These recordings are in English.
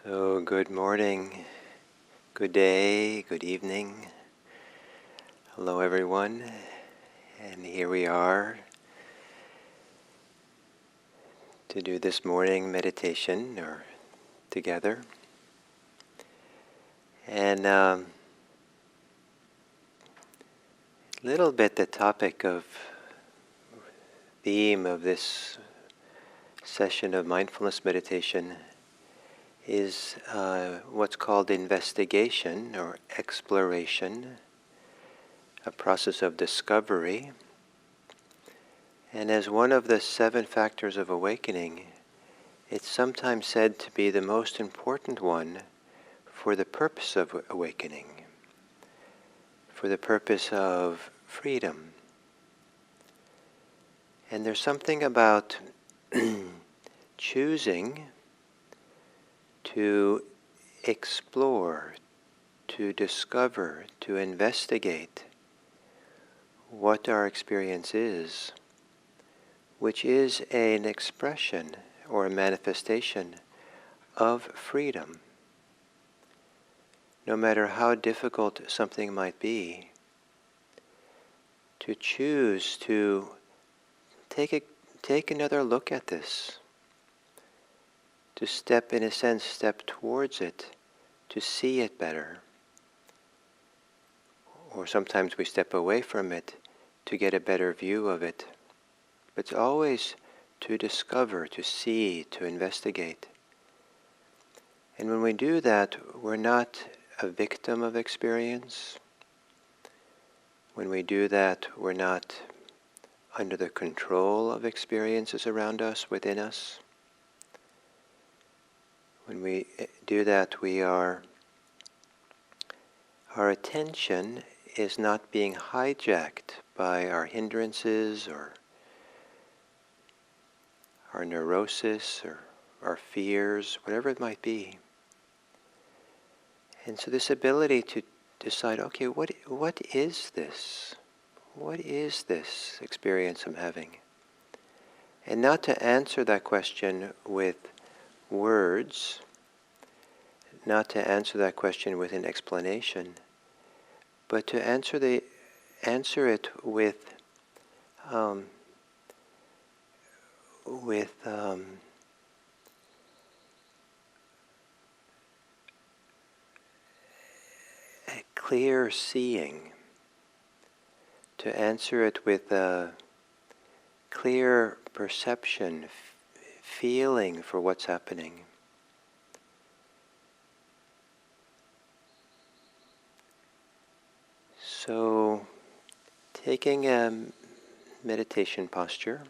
So, good morning, good day, good evening. Hello, everyone. And here we are to do this morning meditation or together. And little bit the topic of theme of this session of mindfulness meditation is what's called investigation or exploration, a process of discovery. And as one of the 7 factors of awakening, it's sometimes said to be the most important one for the purpose of awakening, for the purpose of freedom. And there's something about choosing to explore, to discover, to investigate what our experience is, which is an expression or a manifestation of freedom. No matter how difficult something might be, to choose to take another look at this, to step towards it, to see it better. Or sometimes we step away from it to get a better view of it. But it's always to discover, to see, to investigate. And when we do that, we're not a victim of experience. When we do that, we're not under the control of experiences around us, within us. When we do that, our attention is not being hijacked by our hindrances or our neurosis or our fears, whatever it might be. And so this ability to decide, okay, what is this? What is this experience I'm having? And not to answer that question with words, not to answer that question with an explanation, but to answer it with a clear seeing, to answer it with a clear perception, feeling for what's happening. So, taking a meditation posture,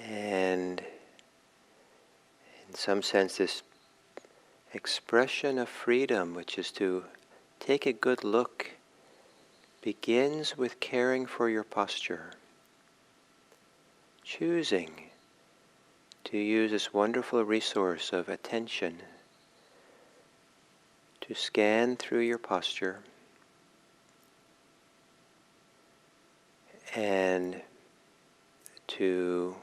and in some sense this expression of freedom, which is to take a good look, begins with caring for your posture, choosing to use this wonderful resource of attention to scan through your posture and to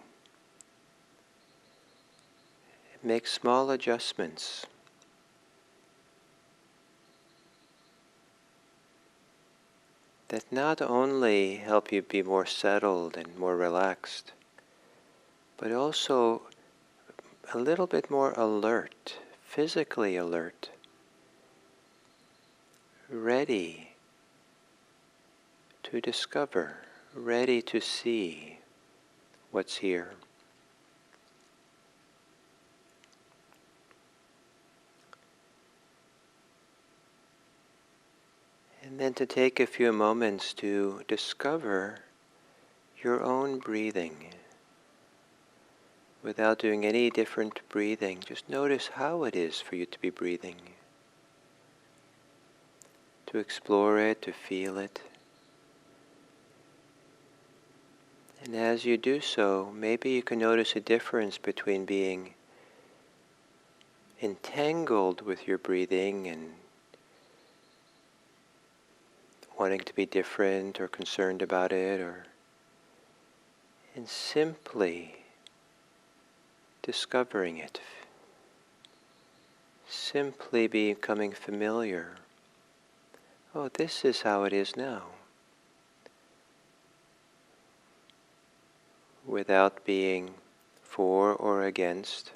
make small adjustments. That not only help you be more settled and more relaxed, but also a little bit more alert, physically alert, ready to discover, ready to see what's here. And then to take a few moments to discover your own breathing. Without doing any different breathing, just notice how it is for you to be breathing. To explore it, to feel it. And as you do so, maybe you can notice a difference between being entangled with your breathing and wanting to be different or concerned about it, and simply discovering it, simply becoming familiar. Oh, this is how it is now. Without being for or against.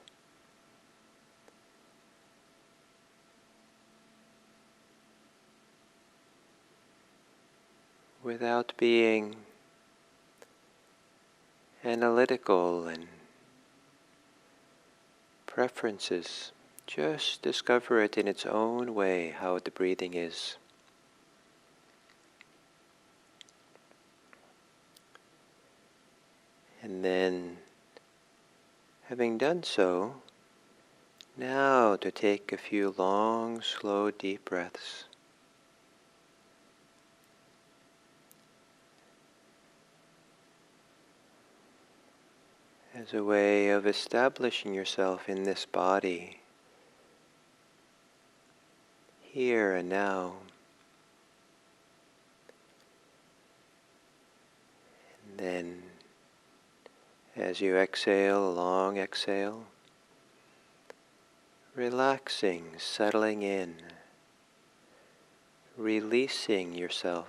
Without being analytical and preferences. Just discover it in its own way, how the breathing is. And then, having done so, now to take a few long, slow, deep breaths. As a way of establishing yourself in this body, here and now. And then, as you exhale, a long exhale, relaxing, settling in, releasing yourself,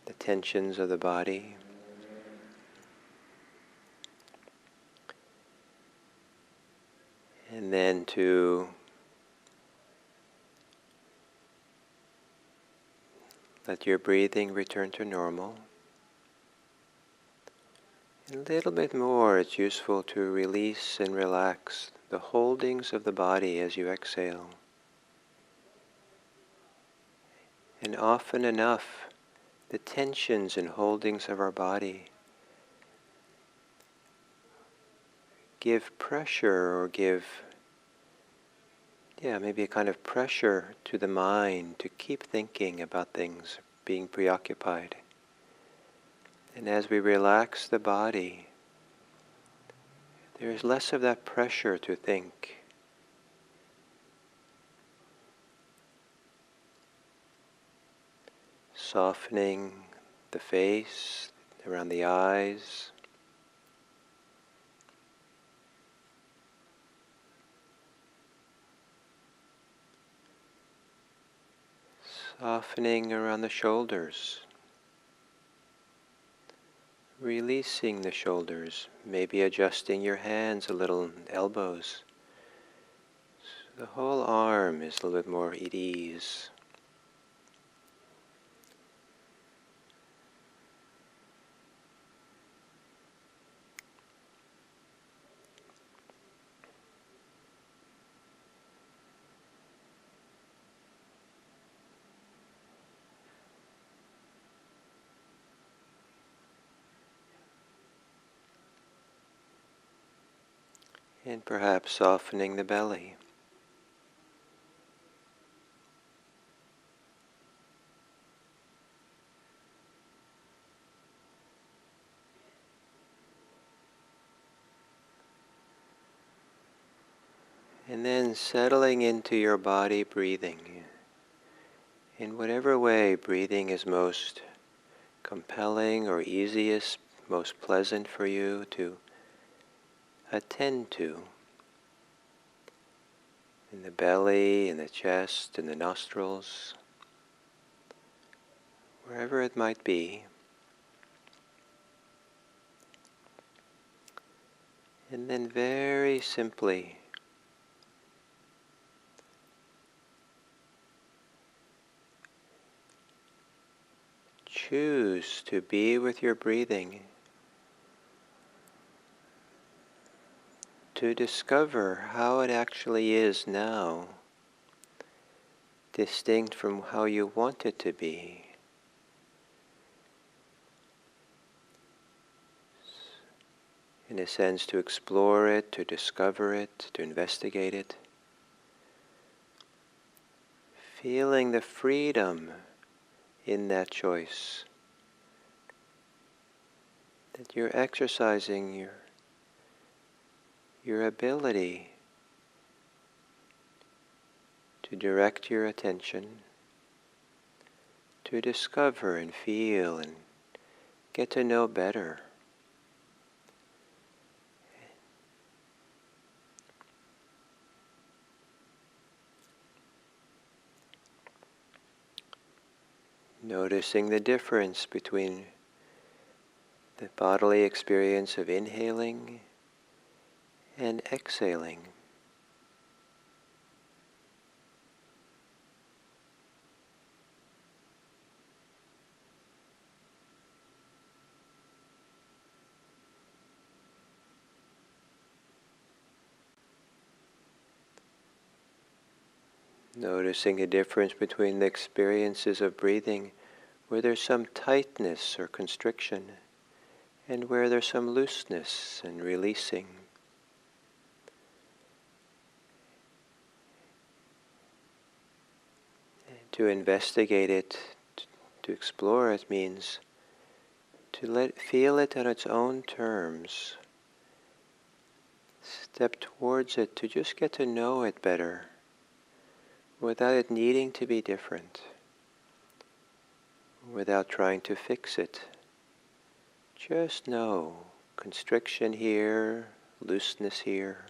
the tensions of the body. And then to let your breathing return to normal. A little bit more, it's useful to release and relax the holdings of the body as you exhale. And often enough, the tensions and holdings of our body give pressure or give, maybe a kind of pressure to the mind to keep thinking about things, being preoccupied. And as we relax the body, there is less of that pressure to think. Softening the face, around the eyes. Softening around the shoulders. Releasing the shoulders, maybe adjusting your hands a little, elbows. So the whole arm is a little bit more at ease. And perhaps softening the belly. And then settling into your body breathing. In whatever way breathing is most compelling or easiest, most pleasant for you to attend to. In the belly, in the chest, in the nostrils, wherever it might be. And then very simply choose to be with your breathing, to discover how it actually is now, distinct from how you want it to be. In a sense, to explore it, to discover it, to investigate it. Feeling the freedom in that choice. That you're exercising your ability to direct your attention, to discover and feel and get to know better Noticing the difference between the bodily experience of inhaling and exhaling. Noticing the difference between the experiences of breathing where there's some tightness or constriction and where there's some looseness and releasing. And to investigate it, to explore it, means to feel it on its own terms. Step towards it to just get to know it better without it needing to be different, without trying to fix it. Just know constriction here, looseness here.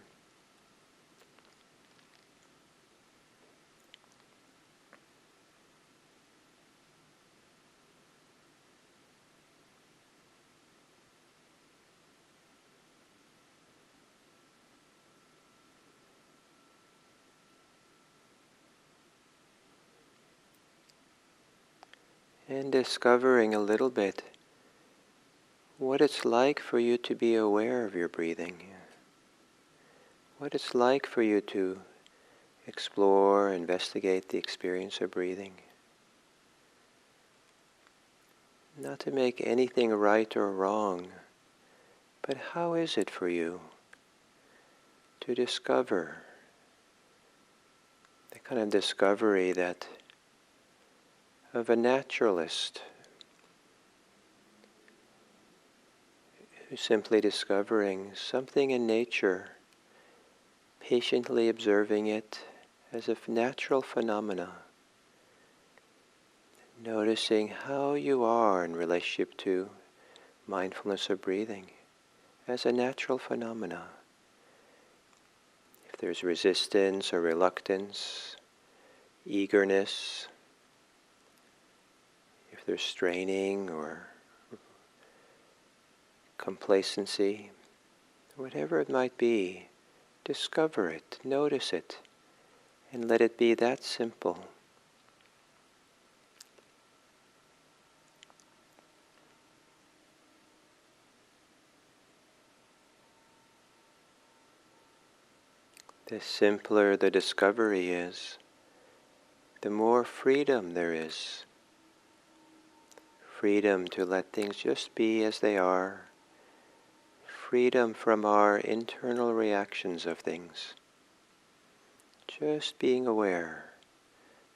And discovering a little bit what it's like for you to be aware of your breathing. What it's like for you to explore, investigate the experience of breathing. Not to make anything right or wrong, but how is it for you to discover the kind of discovery that of a naturalist who's simply discovering something in nature, patiently observing it as a natural phenomena, noticing how you are in relationship to mindfulness of breathing as a natural phenomena. If there's resistance or reluctance, eagerness, if there's straining or complacency, whatever it might be, discover it, notice it, and let it be that simple. The simpler the discovery is, the more freedom there is. Freedom to let things just be as they are. Freedom from our internal reactions of things. Just being aware,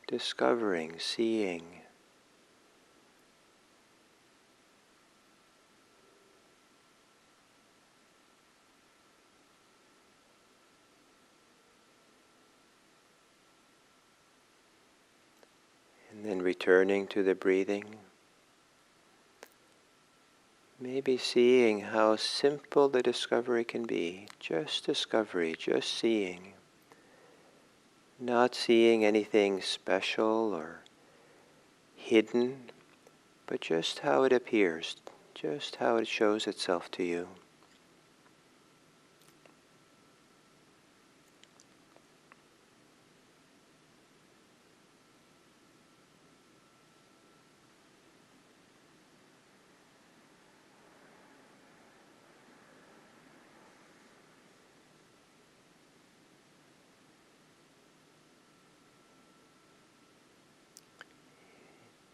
discovering, seeing. And then returning to the breathing. Maybe seeing how simple the discovery can be. Just discovery, just seeing. Not seeing anything special or hidden, but just how it appears, just how it shows itself to you.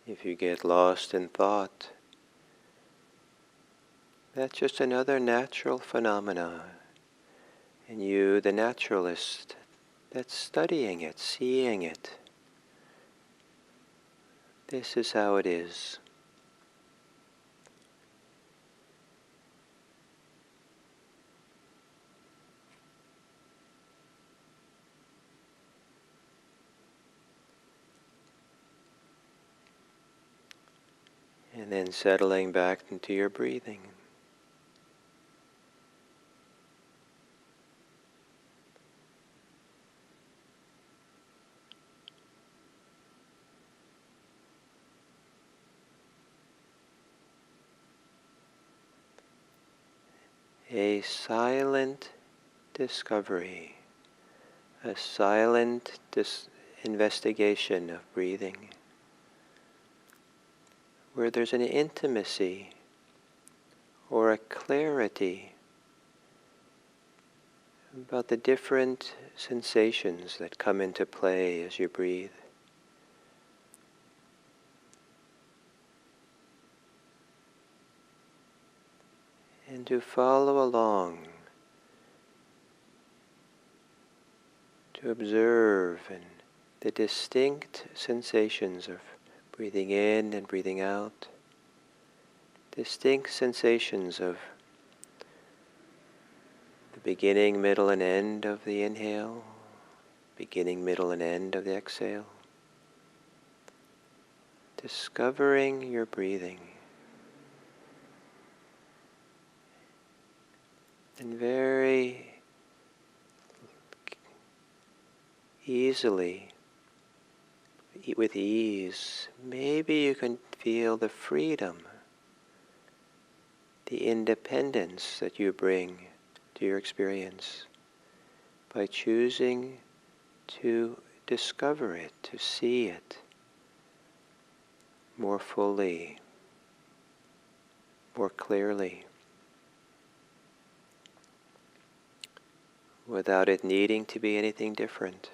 If you get lost in thought, that's just another natural phenomena. And you, the naturalist, that's studying it, seeing it. This is how it is. And then settling back into your breathing. a silent discovery, a silent investigation of breathing, where there's an intimacy or a clarity about the different sensations that come into play as you breathe. And to follow along, to observe and the distinct sensations of breathing in and breathing out, distinct sensations of the beginning, middle, and end of the inhale, beginning, middle, and end of the exhale. Discovering your breathing. And very easily, with ease, maybe you can feel the freedom, the independence that you bring to your experience by choosing to discover it, to see it more fully, more clearly, without it needing to be anything different.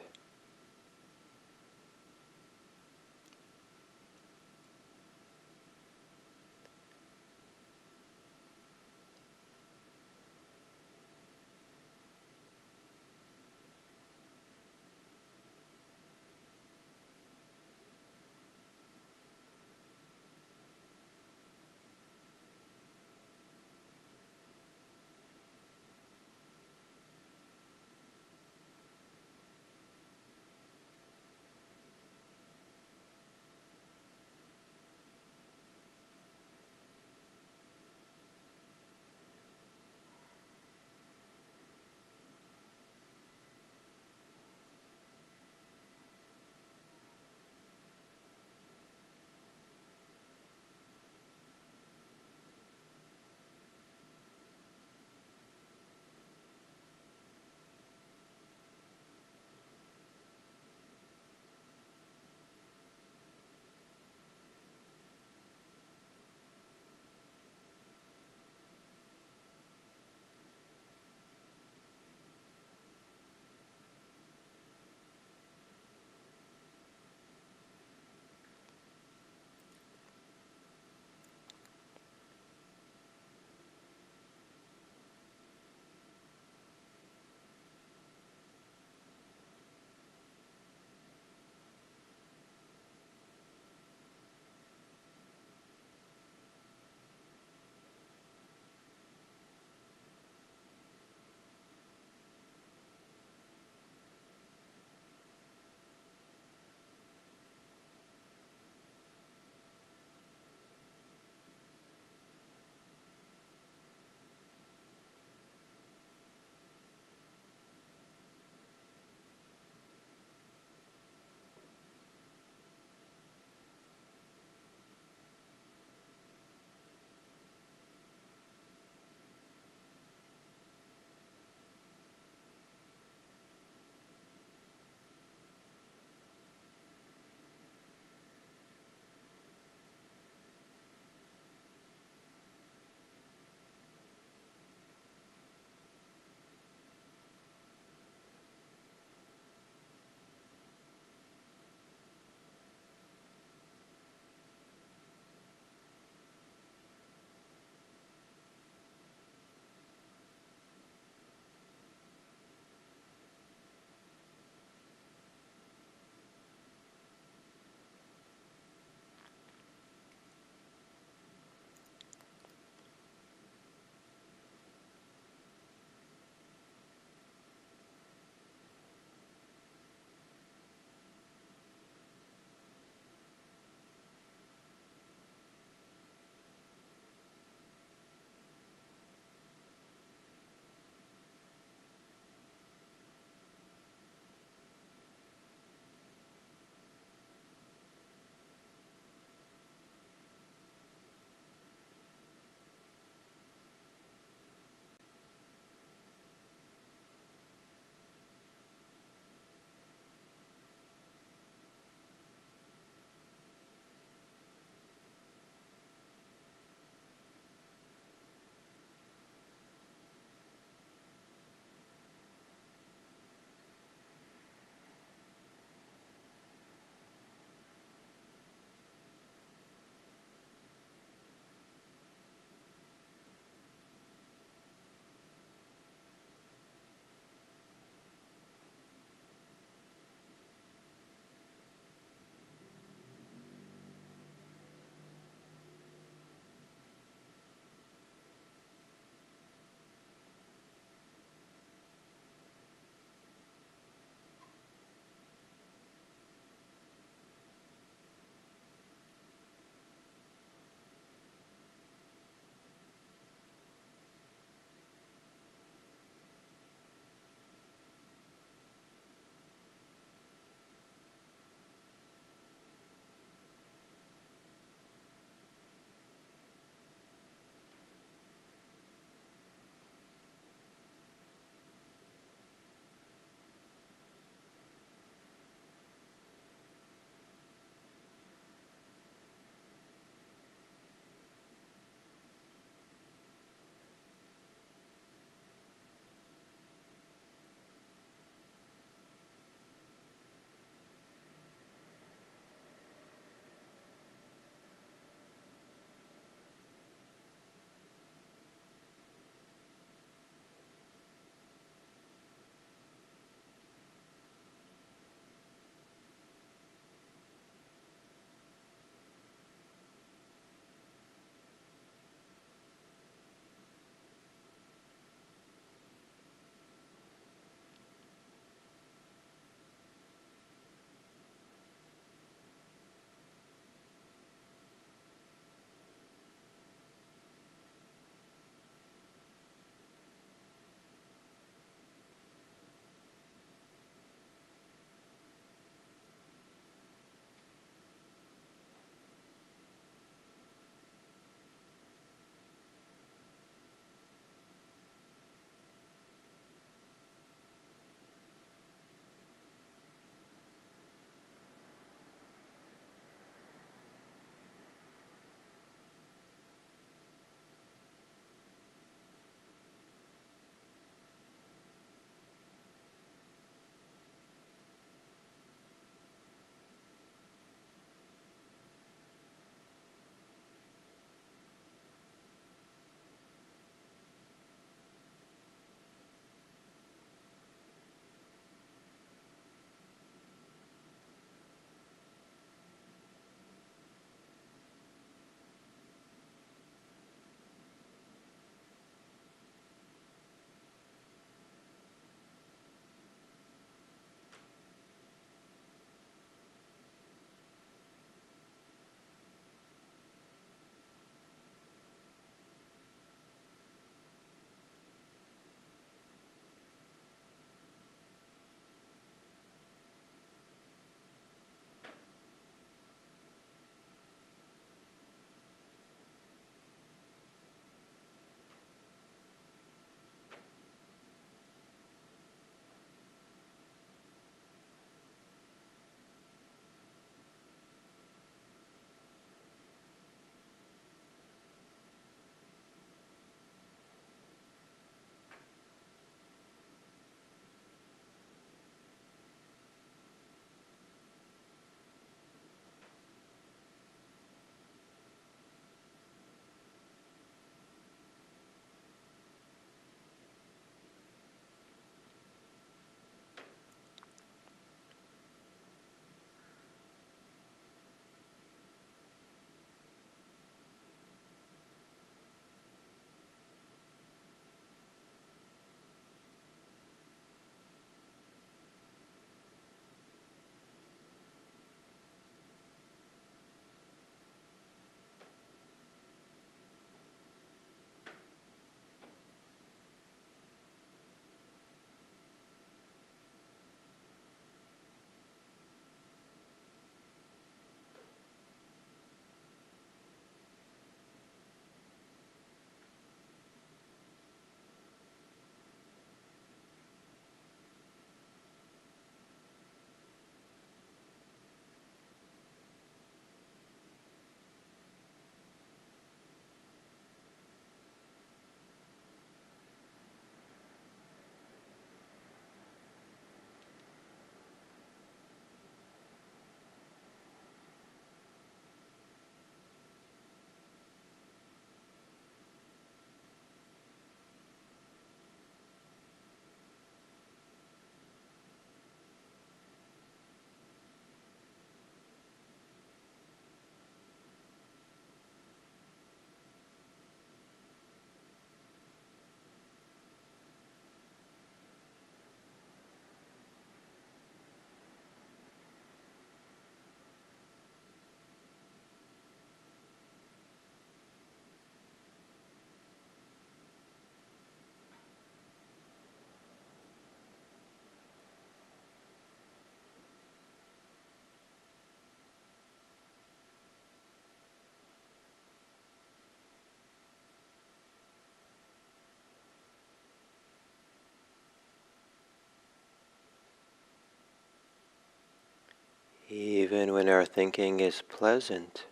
even when our thinking is pleasant,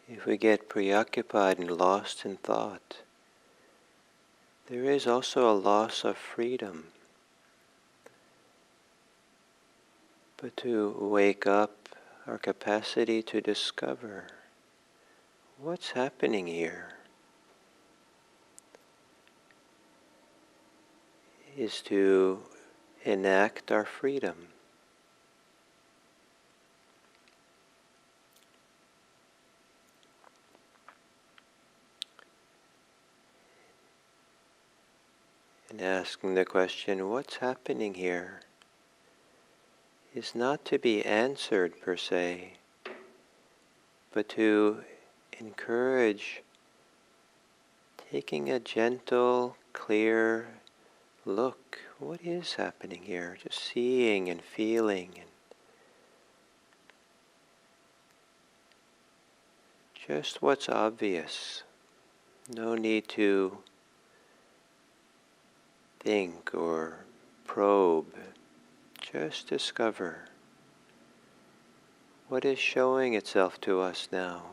if we get preoccupied and lost in thought, there is also a loss of freedom. But to wake up our capacity to discover what's happening here is to enact our freedom. And asking the question, what's happening here, is not to be answered per se, but to encourage taking a gentle, clear look. What is happening here? Just seeing and feeling, and just what's obvious. No need to think or probe. Just discover what is showing itself to us now.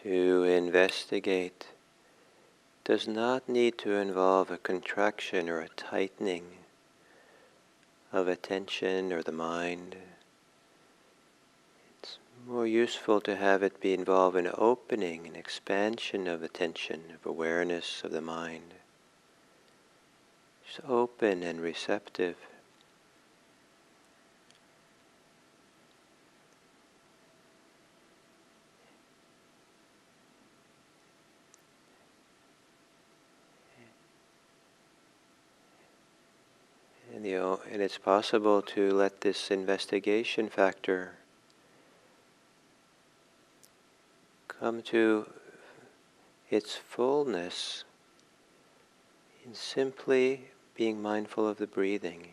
To investigate does not need to involve a contraction or a tightening of attention or the mind. It's more useful to have it be involved in opening and expansion of attention, of awareness of the mind. Just open and receptive. And it's possible to let this investigation factor come to its fullness in simply being mindful of the breathing.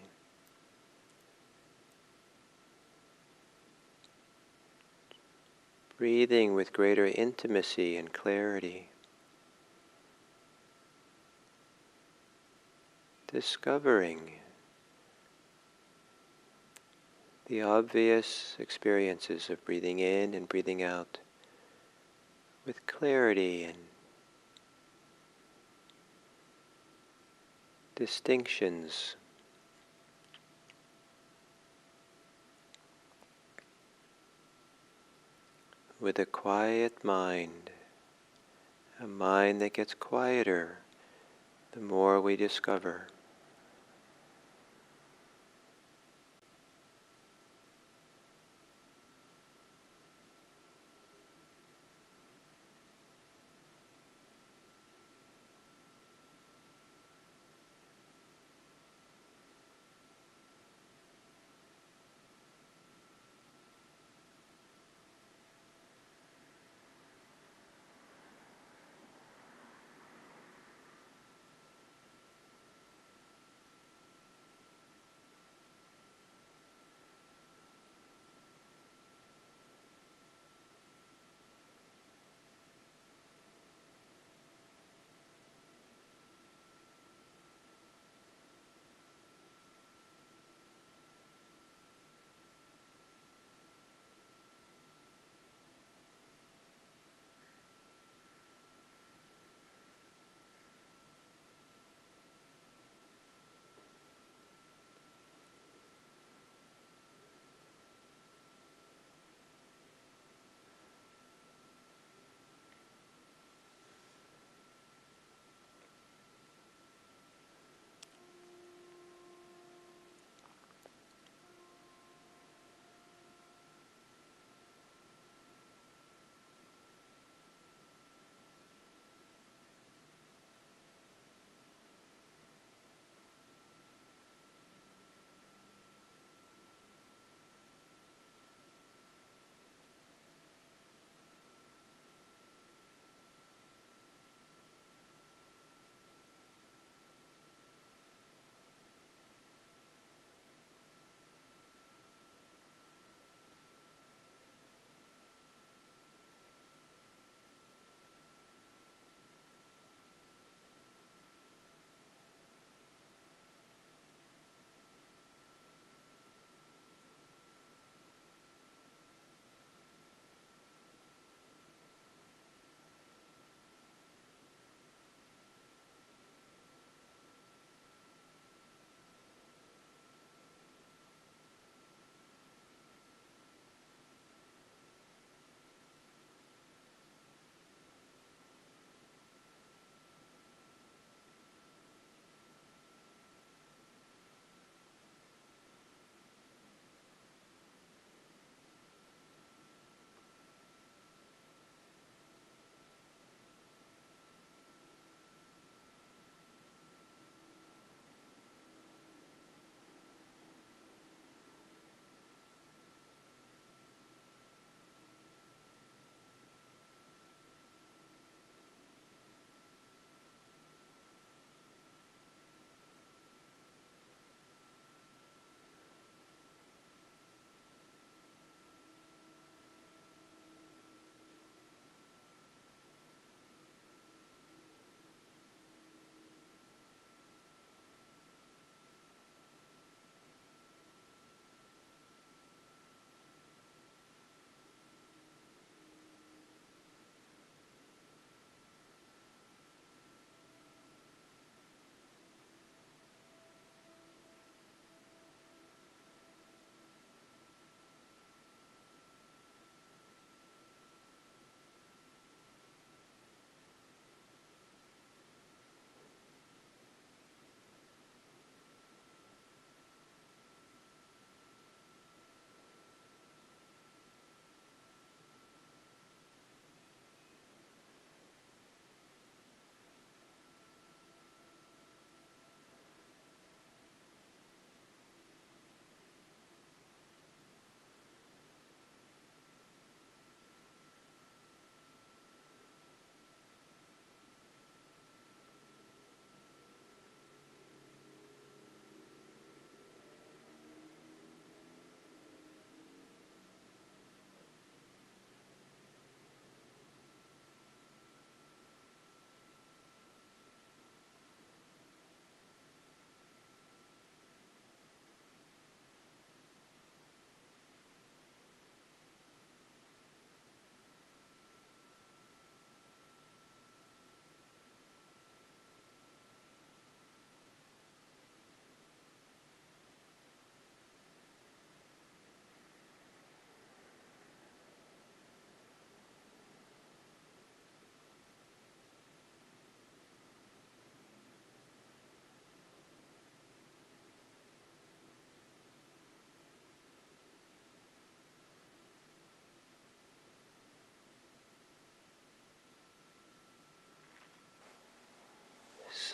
Breathing with greater intimacy and clarity. Discovering the obvious experiences of breathing in and breathing out with clarity and distinctions. with a quiet mind, a mind that gets quieter the more we discover.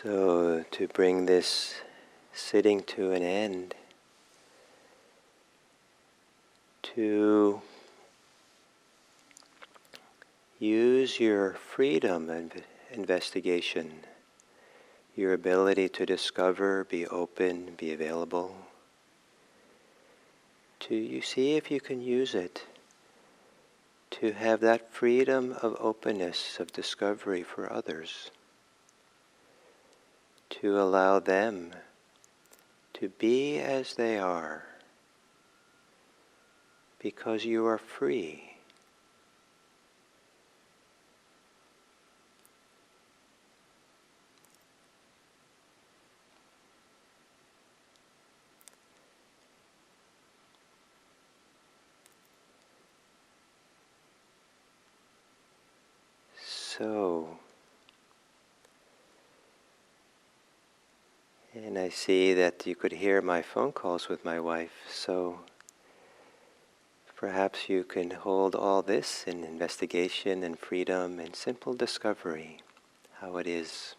So, to bring this sitting to an end, to use your freedom and investigation, your ability to discover, be open, be available, to you see if you can use it to have that freedom of openness, of discovery for others, to allow them to be as they are, because you are free. So, and I see that you could hear my phone calls with my wife, so perhaps you can hold all this in investigation and freedom and simple discovery, how it is.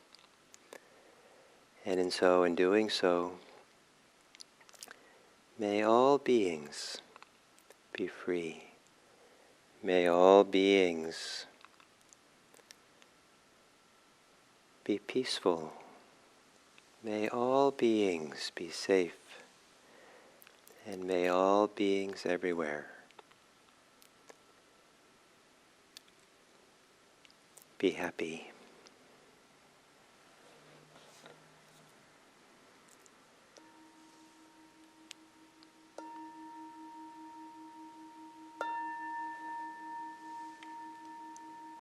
And in doing so, may all beings be free. May all beings be peaceful. May all beings be safe. And may all beings everywhere be happy.